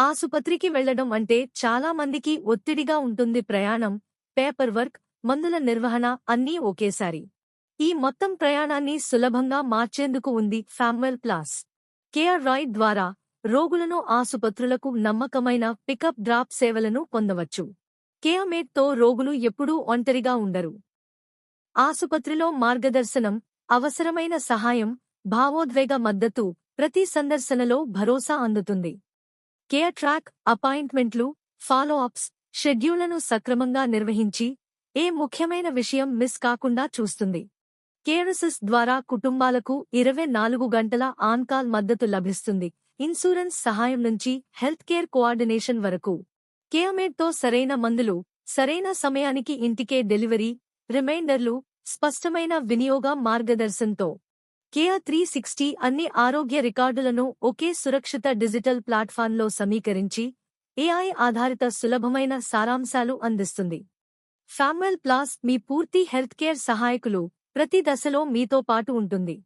ఆసుపత్రికి వెళ్లడం అంటే చాలా మందికి ఒత్తిడిగా ఉంటుంది. ప్రయాణం, పేపర్ వర్క్, మందుల నిర్వహణ అన్నీ ఒకేసారి. ఈ మొత్తం ప్రయాణాన్ని సులభంగా మార్చేందుకు ఉంది ఫామ్వెల్ ప్లాస్. కేర్ రైడ్ ద్వారా రోగులను ఆసుపత్రులకు నమ్మకమైన పికప్ డ్రాప్ సేవలను పొందవచ్చు. కేర్మేట్తో రోగులు ఎప్పుడూ ఒంటరిగా ఉండరు. ఆసుపత్రిలో మార్గదర్శనం, అవసరమైన సహాయం, భావోద్వేగ మద్దతు ప్రతి సందర్శనలో భరోసా అందుతుంది. కేర్ ట్రాక్, అపాయింట్మెంట్లు, ఫాలో అప్స్, షెడ్యూళ్లను సక్రమంగా నిర్వహించి ఏ ముఖ్యమైన విషయం మిస్ కాకుండా చూస్తుంది. కేర్ అసిస్ట్ ద్వారా కుటుంబాలకు 24 గంటల ఆన్-కాల్ మద్దతు లభిస్తుంది. ఇన్సూరెన్స్ సహాయం నుంచి హెల్త్ కేర్ కోఆర్డినేషన్ వరకు. కేర్మేట్తో సరైన మందులు, సరైన సమయానికి ఇంటికే డెలివరీ, రిమైండర్లు, స్పష్టమైన వినియోగ మార్గదర్శనంతో కేర్ 360 అన్ని ఆరోగ్య రికార్డులను ఒకే సురక్షిత డిజిటల్ ప్లాట్ఫాంలో సమీకరించి ఏఐ ఆధారిత సులభమైన సారాంశాలు అందిస్తుంది. ఫామ్వెల్ ప్లాస్ మీ పూర్తి హెల్త్ కేర్ సహాయకులు, ప్రతి దశలో మీతో పాటు ఉంటుంది.